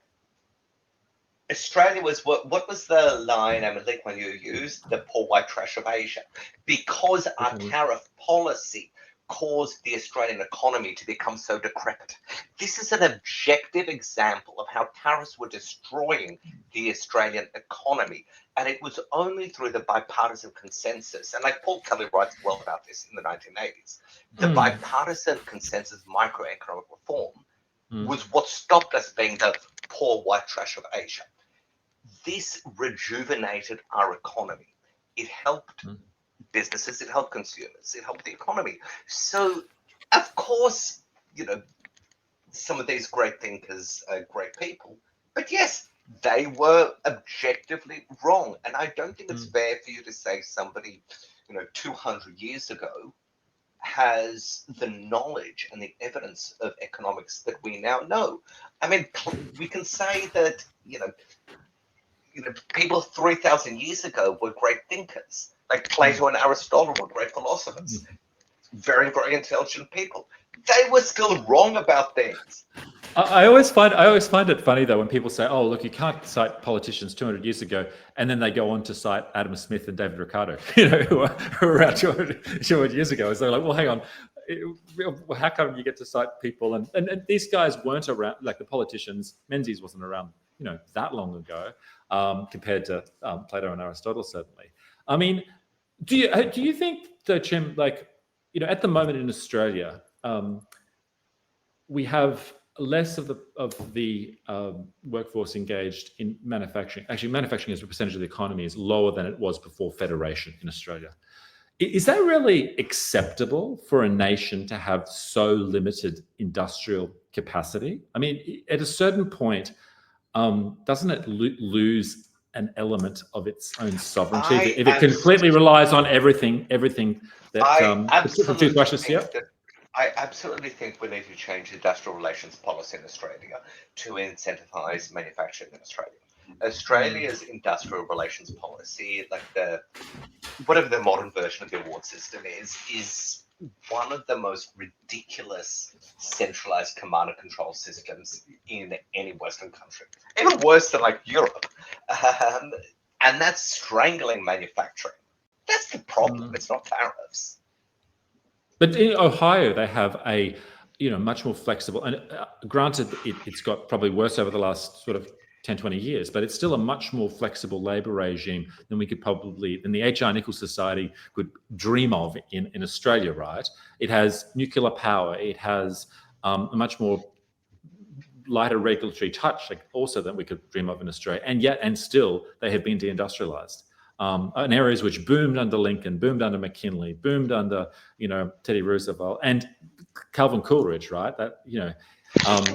Australia was what was the line Lee Kuan Yew used? The poor white trash of Asia, because our tariff policy caused the Australian economy to become so decrepit. This is an objective example of how tariffs were destroying the Australian economy. And it was only through the bipartisan consensus, and like Paul Kelly writes well about this in the 1980s, the bipartisan consensus microeconomic reform was what stopped us being the poor white trash of Asia. This rejuvenated our economy. It helped businesses, it helped consumers, it helped the economy. So, of course, some of these great thinkers are great people, but yes, they were objectively wrong. And I don't think it's fair for you to say somebody, 200 years ago has the knowledge and the evidence of economics that we now know. I mean, we can say that, people 3,000 years ago were great thinkers. Like Plato and Aristotle were great philosophers, very, very intelligent people. They were still wrong about things. I always find it funny though when people say, "Oh, look, you can't cite politicians 200 years ago," and then they go on to cite Adam Smith and David Ricardo, who were around 200 years ago. So they're like, "Well, hang on, how come you get to cite people?" And these guys weren't around, like the politicians. Menzies wasn't around, that long ago, compared to Plato and Aristotle, certainly. I mean, do you think that, Jim, at the moment in Australia, we have less of the workforce engaged in manufacturing. Actually, manufacturing as a percentage of the economy is lower than it was before federation in Australia. Is that really acceptable for a nation to have so limited industrial capacity? I mean, at a certain point, doesn't it lose an element of its own sovereignty if it completely relies on everything that I absolutely think we need to change industrial relations policy in Australia to incentivize manufacturing in Australia. Australia's industrial relations policy, like whatever the modern version of the award system is one of the most ridiculous centralized command and control systems in any Western country, even worse than Europe. And that's strangling manufacturing. That's the problem. It's not tariffs. But in Ohio, they have a, much more flexible, and granted, it's got probably worse over the last sort of 10, 20 years, but it's still a much more flexible labor regime than the HR Nicholls Society could dream of in Australia, right? It has nuclear power. It has a much more lighter regulatory touch, also than we could dream of in Australia. And still, they have been deindustrialized. In areas which boomed under Lincoln, boomed under McKinley, boomed under, Teddy Roosevelt and Calvin Coolidge, right? That, have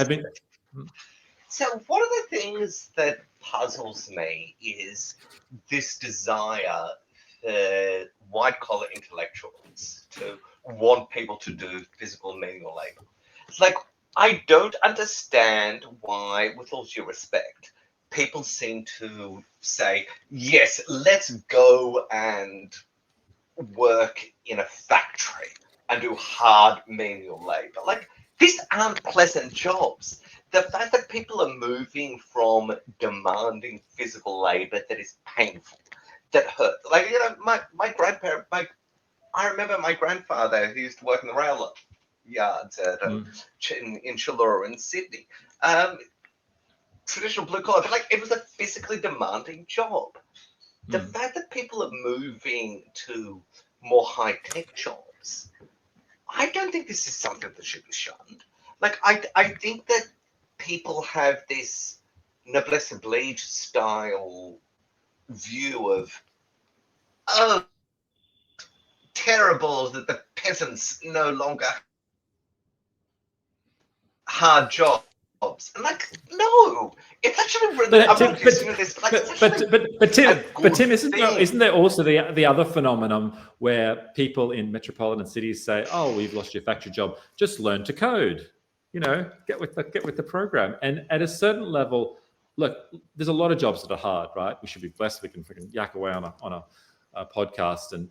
been. So one of the things that puzzles me is this desire for white-collar intellectuals to want people to do physical manual labor. It's like, I don't understand why, with all due respect, people seem to say, yes, let's go and work in a factory and do hard manual labor. These aren't pleasant jobs. The fact that people are moving from demanding physical labor that is painful, that hurt. My grandparent, I remember my grandfather who used to work in the rail yards in Chullora in Sydney. Traditional blue collar, but it was a physically demanding job. The fact that people are moving to more high-tech jobs, I don't think this is something that should be shunned. I think that people have this noblesse oblige style view of, oh, terrible that the peasants no longer hard jobs. And no, it's actually really. But Tim, isn't there also the other phenomenon where people in metropolitan cities say, "Oh, we've lost your factory job. Just learn to code. Get with the program." And at a certain level, look, there's a lot of jobs that are hard, right? We should be blessed. We can freaking yak away on a podcast and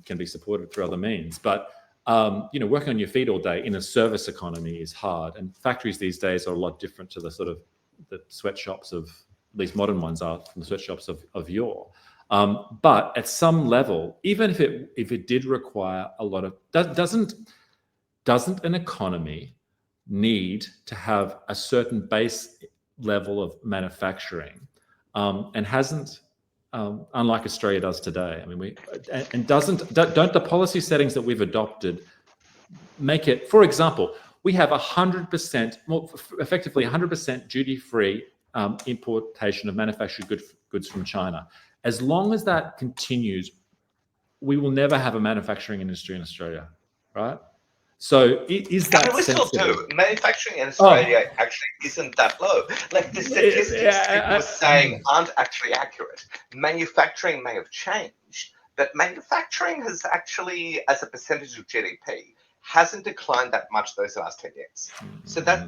can be supported through other means, but. Working on your feet all day in a service economy is hard, and factories these days are a lot different to the sort of the sweatshops of these modern ones are from the sweatshops of yore. But at some level, even if it did require a lot of, doesn't an economy need to have a certain base level of manufacturing, and hasn't, unlike Australia does today? I mean, don't the policy settings that we've adopted make it, for example, we have 100%, more effectively 100% duty-free importation of manufactured goods from China. As long as that continues, we will never have a manufacturing industry in Australia, right? So is that we still sensible? do. Manufacturing in Australia actually isn't that low. Like the statistics people were saying aren't actually accurate. Manufacturing may have changed, but manufacturing has actually, as a percentage of GDP, hasn't declined that much those last 10 years. So that.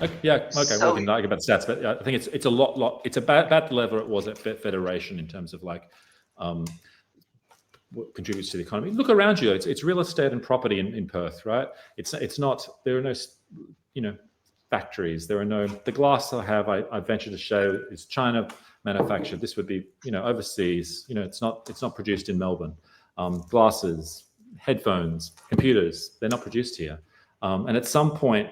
Okay, we can argue about the stats, but I think it's a lot. It's about the level it was at Federation in terms of like what contributes to the economy. Look around you; it's real estate and property in Perth, right? It's not. There are no, factories. There are no. The glass I venture to show is China manufactured. This would be overseas. It's not produced in Melbourne. Glasses, headphones, computers, they're not produced here. And at some point,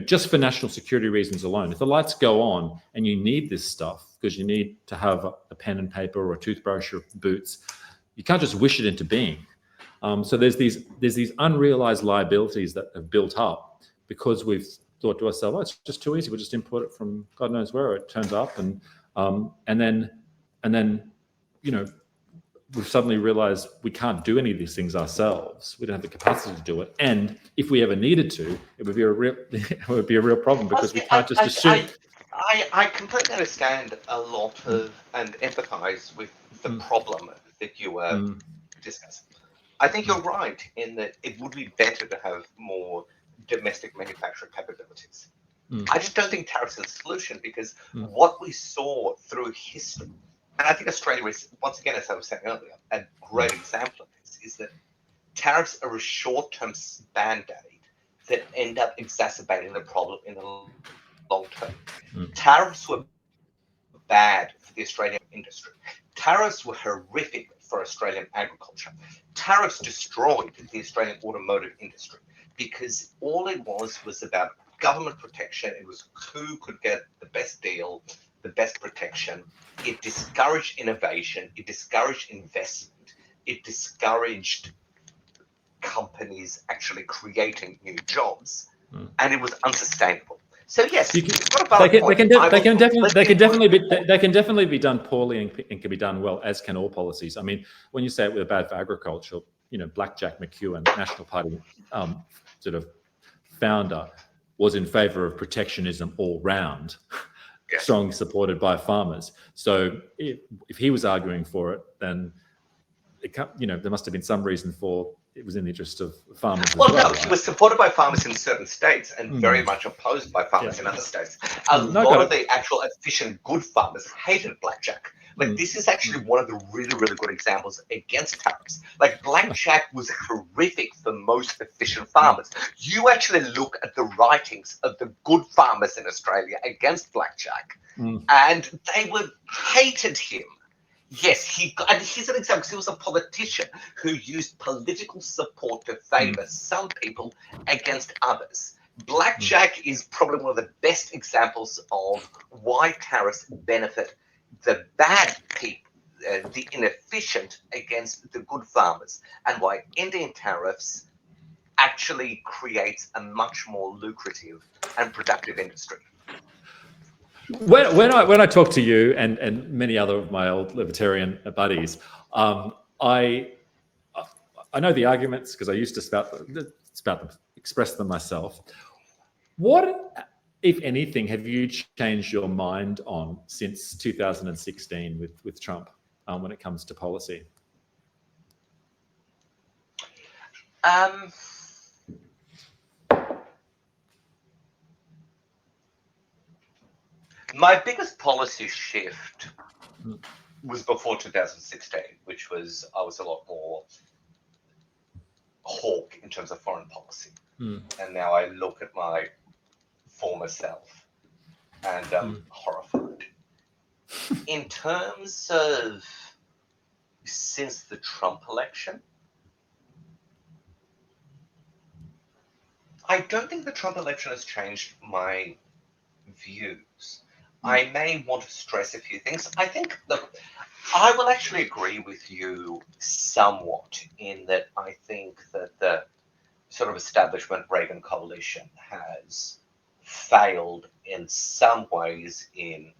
just for national security reasons alone, if the lights go on and you need this stuff because you need to have a pen and paper or a toothbrush or boots, you can't just wish it into being. So there's these unrealized liabilities that have built up because we've thought to ourselves, it's just too easy. We'll just import it from God knows where it turns up, and then we've suddenly realized we can't do any of these things ourselves. We don't have the capacity to do it, and if we ever needed to, it would be a real problem because we can't just assume. I completely understand a lot of and empathize with the problem that you were discussing. I think you're right in that it would be better to have more domestic manufacturing capabilities. I just don't think tariffs are the solution because what we saw through history, and I think Australia is, once again, as I was saying earlier, a great example of this, is that tariffs are a short-term band-aid that end up exacerbating the problem in the long term. Tariffs were bad for the Australian industry. Tariffs were horrific for Australian agriculture. Tariffs destroyed the Australian automotive industry because all it was about government protection. It was who could get the best deal, the best protection. It discouraged innovation. It discouraged investment. It discouraged companies actually creating new jobs, and it was unsustainable. So yes, they can definitely be done poorly and can be done well, as can all policies. I mean, when you say it were bad for agriculture, Blackjack McEwen, National Party sort of founder, was in favour of protectionism all round, strongly supported by farmers. So if he was arguing for it, then there must have been some reason for it was in the interest of farmers. Well, no, he was supported by farmers in certain states and very much opposed by farmers in other states. A lot of the actual efficient good farmers hated Blackjack. Like this is actually one of the really, really good examples against tariffs. Like Blackjack was horrific for most efficient farmers. You actually look at the writings of the good farmers in Australia against Blackjack, and they hated him. Yes, and here's an example, because he was a politician who used political support to favour some people against others. Blackjack is probably one of the best examples of why tariffs benefit the bad people, the inefficient, against the good farmers, and why ending tariffs actually creates a much more lucrative and productive industry. When I talk to you and many other of my old libertarian buddies, I know the arguments because I used to spout them, express them myself. What, if anything, have you changed your mind on since 2016 with Trump when it comes to policy? My biggest policy shift was before 2016, which was I was a lot more hawk in terms of foreign policy. And now I look at my former self and I'm horrified. In terms of since the Trump election, I don't think the Trump election has changed my views. I may want to stress a few things. I think, look, I will actually agree with you somewhat in that I think that the sort of establishment Reagan coalition has failed in some ways in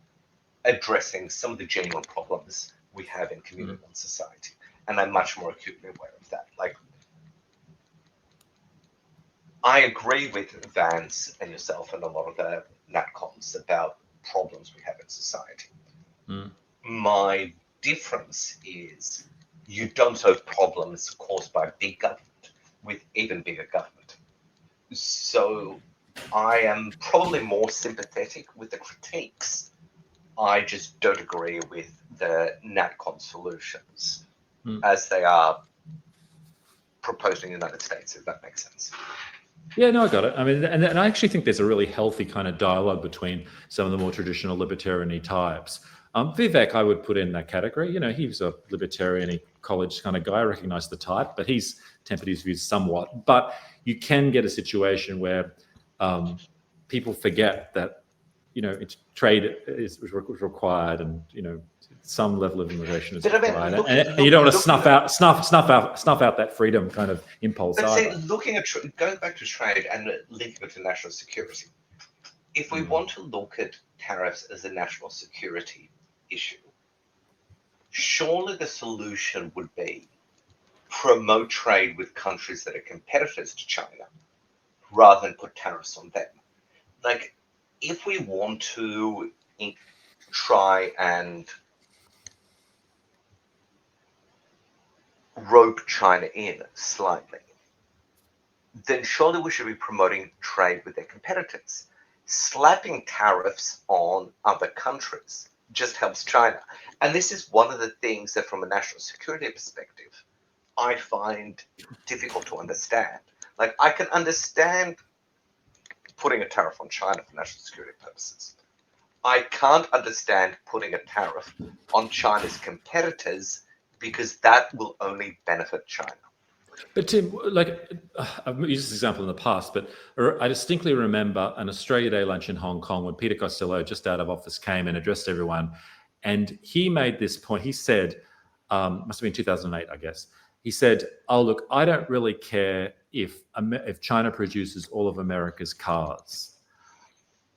addressing some of the genuine problems we have in community and society. And I'm much more acutely aware of that. Like, I agree with Vance and yourself and a lot of the NatCons about problems we have in society. My difference is you don't solve problems caused by big government with even bigger government. So I am probably more sympathetic with the critiques. I just don't agree with the NatCon solutions as they are proposed in the United States, if that makes sense. Yeah, no, I got it. I mean, and I actually think there's a really healthy kind of dialogue between some of the more traditional libertarian-y types. Vivek, I would put in that category. You know, he was a libertarian-y college kind of guy. I recognize the type, but he's tempered his views somewhat. But you can get a situation where people forget that, you know, trade is required, and you know, some level of immigration is required, and you don't want to snuff out that freedom kind of impulse. But say, looking at going back to trade and linking it to national security, if we want to look at tariffs as a national security issue, surely the solution would be promote trade with countries that are competitors to China rather than put tariffs on them. Like, if we want to try and rope China in slightly, then surely we should be promoting trade with their competitors. Slapping tariffs on other countries just helps China. And this is one of the things that, from a national security perspective, I find difficult to understand. Like, I can understand putting a tariff on China for national security purposes. I can't understand putting a tariff on China's competitors because that will only benefit China. But Tim, like, I've used this example in the past, but I distinctly remember an Australia Day lunch in Hong Kong when Peter Costello, just out of office, came and addressed everyone. And he made this point. He said, must have been 2008, I guess. He said, oh, look, I don't really care if China produces all of America's cars.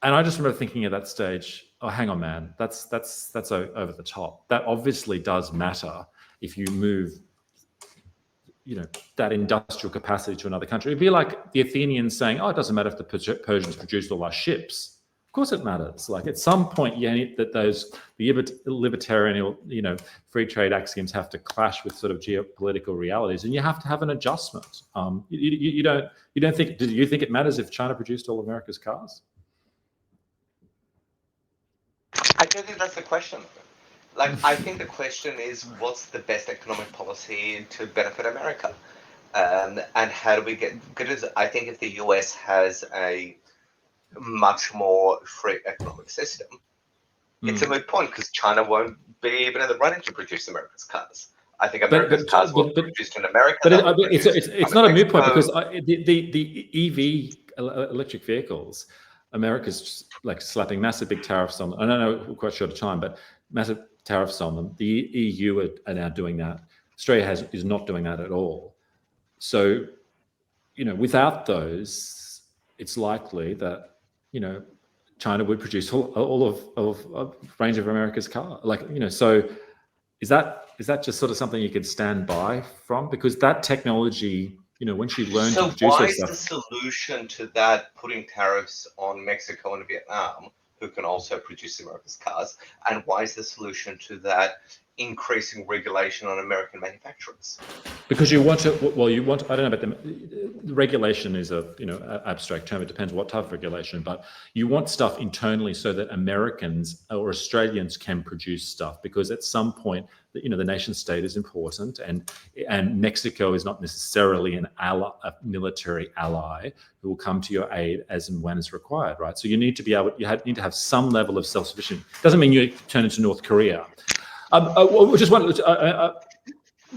And I just remember thinking at that stage, oh, hang on, man, that's over the top. That obviously does matter if you move, you know, that industrial capacity to another country. It'd be like the Athenians saying, oh, it doesn't matter if the Persians produced all our ships. Of course it matters. Like, at some point, that the libertarian, you know, free trade axioms have to clash with sort of geopolitical realities, and you have to have an adjustment. You don't think? Do you think it matters if China produced all America's cars? I don't think that's the question. Like, I think the question is, what's the best economic policy to benefit America? And how do we get good? I think if the US has a much more free economic system, it's a moot point because China won't be even in the running to produce America's cars. I think America's cars will be produced in America. But it's not a moot point because the EV electric vehicles, America's just like slapping massive big tariffs on. I don't know, we're quite short of time, but massive tariffs on them. The EU are now doing that. Australia is not doing that at all. So, you know, without those, it's likely that, you know, China would produce all of a range of America's cars. Like, you know, so is that just sort of something you could stand by from? Because that technology, you know, once you learn to produce so why this is stuff, the solution to that putting tariffs on Mexico and Vietnam, who can also produce America's cars? And why is the solution to that increasing regulation on American manufacturers? Because you want to, well, you want, I don't know about the regulation is a, abstract term. It depends what type of regulation, but you want stuff internally so that Americans or Australians can produce stuff, because at some point, the nation state is important, and Mexico is not necessarily a military ally who will come to your aid as and when it's required, right? So you need to need to have some level of self-sufficiency. Doesn't mean you turn into North Korea.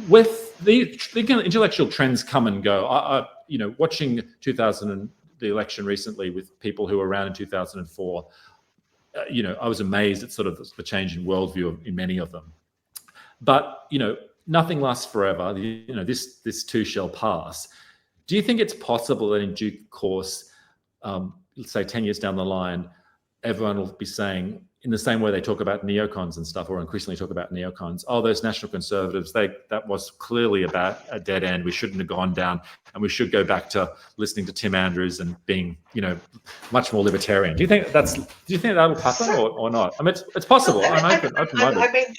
With the intellectual trends come and go. Watching the election recently with people who were around in 2004, I was amazed at sort of the change in worldview in many of them. But nothing lasts forever. This too shall pass. Do you think it's possible that in due course, let's say 10 years down the line, everyone will be saying, in the same way they talk about neocons and stuff, or increasingly talk about neocons, oh, those national conservatives, that was clearly about a dead end. We shouldn't have gone down, and we should go back to listening to Tim Andrews and being, much more libertarian. Do you think that will happen or not? I mean, it's possible. I'm open-minded. I mean,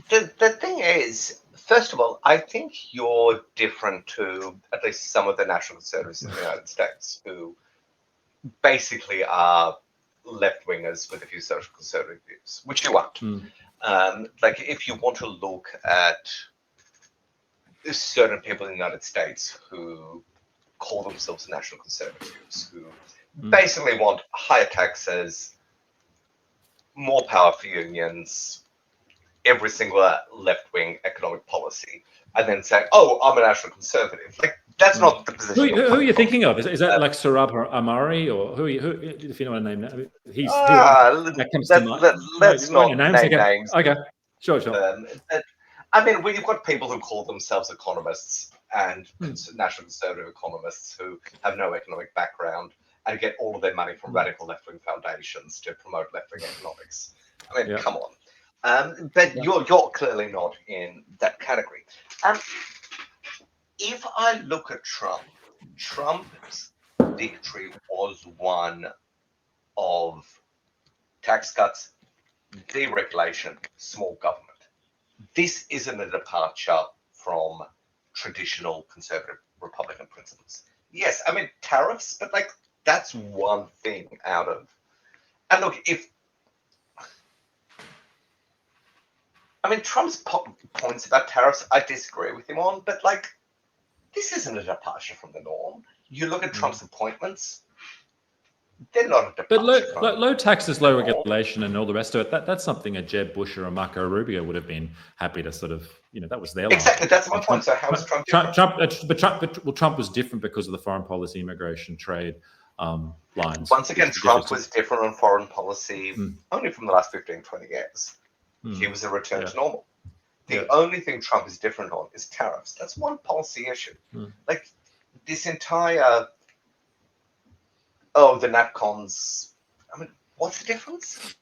the thing is, first of all, I think you're different to at least some of the national conservatives in the United States, who basically are left-wingers with a few social conservative views, which you aren't. Like, if you want to look at certain people in the United States who call themselves national conservatives, who basically want higher taxes, more power for unions, every single left-wing economic policy, and then saying, oh, I'm a national conservative. Like, that's not the position. Who are you thinking of? Is that like Sohrab Ahmari, or who if you know what I name? Let's not name names. Okay, sure. I mean, you've got people who call themselves economists and national conservative economists who have no economic background and get all of their money from radical left-wing foundations to promote left-wing economics. I mean, come on. But you're clearly not in that category. If I look at Trump's victory was one of tax cuts, deregulation, small government. This isn't a departure from traditional conservative Republican principles. Yes, I mean, tariffs, but like, that's one thing out of. And look, Trump's points about tariffs, I disagree with him on, but like, this isn't a departure from the norm. You look at Trump's appointments, they're not a departure. But low taxes, low regulation, and all the rest of it, that's something a Jeb Bush or a Marco Rubio would have been happy to sort of, that was their line. Exactly, that's my point. So how is Trump different? Trump was different because of the foreign policy, immigration, trade lines. Once again, Trump was different on foreign policy only from the last 15, 20 years. He was a return to normal. The only thing Trump is different on is tariffs. That's one policy issue. Like, this entire, the NatCons, I mean, what's the difference?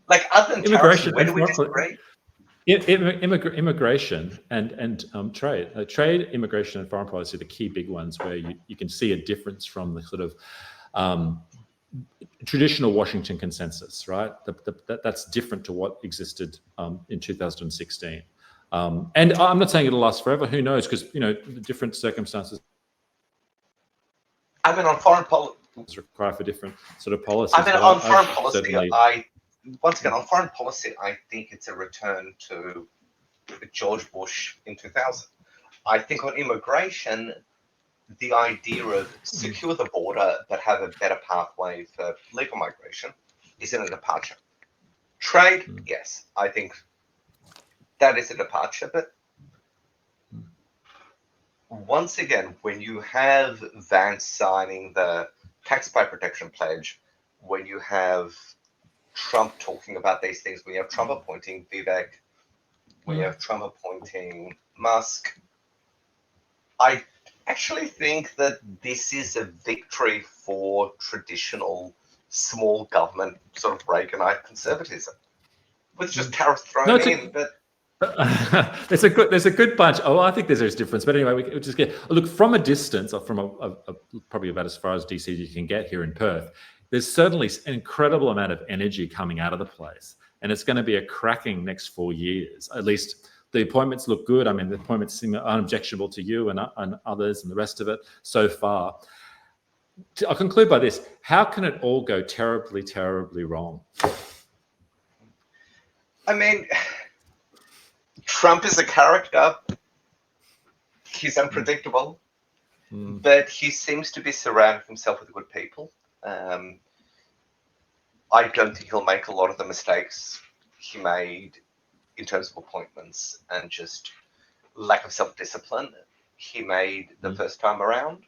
Like, other than immigration, tariffs, where do we disagree? Immigration and trade. Trade, immigration, and foreign policy are the key big ones where you can see a difference from the sort of traditional Washington consensus, right? That's different to what existed in 2016. And I'm not saying it'll last forever. Who knows? Because the different circumstances. I mean, on foreign policy, require for different sort of policies. I mean, on foreign policy, on foreign policy, I think it's a return to George Bush in 2000. I think on immigration, the idea of secure the border but have a better pathway for legal migration isn't a departure. Trade, yes, I think that is a departure, but once again, when you have Vance signing the taxpayer protection pledge, when you have Trump talking about these things, when you have Trump appointing Vivek, when you have Trump appointing Musk, I actually think that this is a victory for traditional small government sort of Reaganite conservatism, with just tariffs thrown in. But there's a good bunch. Oh, I think there's a difference. But anyway, we just look from a distance, or from a probably about as far as DC you can get here in Perth. There's certainly an incredible amount of energy coming out of the place. and it's going to be a cracking next 4 years. At least the appointments look good. I mean, the appointments seem unobjectionable to you and others and the rest of it so far. I'll conclude by this. How can it all go terribly, terribly wrong? I mean, Trump is a character. He's unpredictable, but he seems to be surrounding himself with good people. I don't think he'll make a lot of the mistakes he made in terms of appointments and just lack of self-discipline he made the first time around.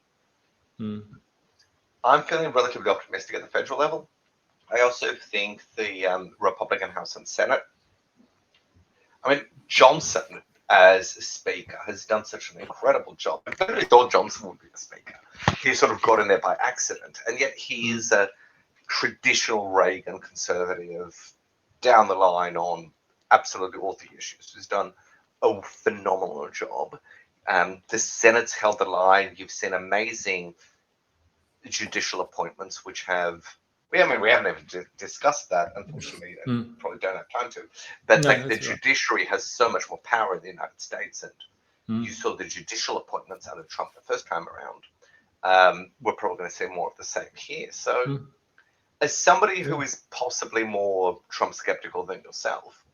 I'm feeling relatively optimistic at the federal level. I also think the Republican House and Senate, I mean, Johnson as Speaker has done such an incredible job. I really thought Johnson would be the Speaker. He sort of got in there by accident, and yet he is a traditional Reagan conservative down the line on absolutely all the issues. He's done a phenomenal job. The Senate's held the line. You've seen amazing judicial appointments, which have, we haven't even discussed that, unfortunately. Probably don't have time to. But like the judiciary has so much more power in the United States, and you saw the judicial appointments under Trump the first time around. We're probably going to see more of the same here. So, as somebody who is possibly more Trump skeptical than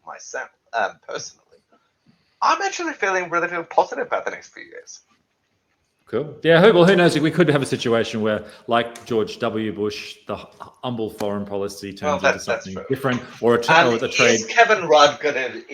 myself personally, I'm actually feeling relatively positive about the next few years. Cool. Yeah. Well, who knows? We could have a situation where, like George W. Bush, the humble foreign policy turns into something different, or a trade. Is Kevin Rudd going to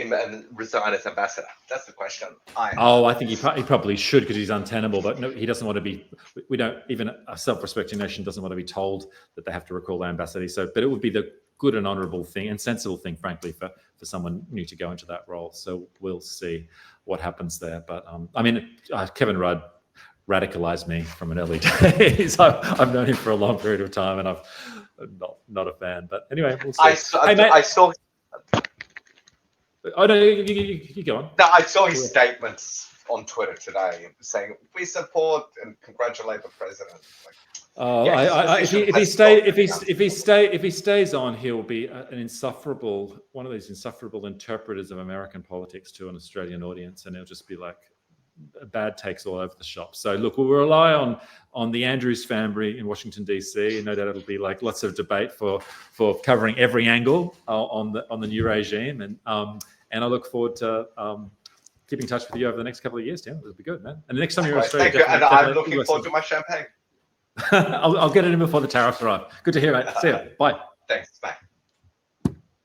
resign as ambassador? That's the question. I think he probably should, because he's untenable. But no, he doesn't want to be. We don't. Even a self-respecting nation doesn't want to be told that they have to recall their ambassador. So, but it would be the good and honourable thing and sensible thing, frankly, for someone new to go into that role. So we'll see what happens there. But I mean, Kevin Rudd radicalized me from an early days. I've known him for a long period of time, and I'm not a fan. But anyway, we'll see. I saw. Oh no, you go on. No, I saw his statements on Twitter today saying we support and congratulate the president. If he stays on, he'll be one of these insufferable interpreters of American politics to an Australian audience, and he'll just be like, bad takes all over the shop. So look, we'll rely on the Andrews family in Washington DC, and no doubt it'll be like lots of debate for covering every angle on the new regime, and I look forward to keeping in touch with you over the next couple of years, Tim. It'll be good, man. And the next time you're in Australia, thank you, and I'm looking forward to my champagne. I'll get it in before the tariffs arrive. Good to hear, mate. See you. Bye. Thanks. Bye.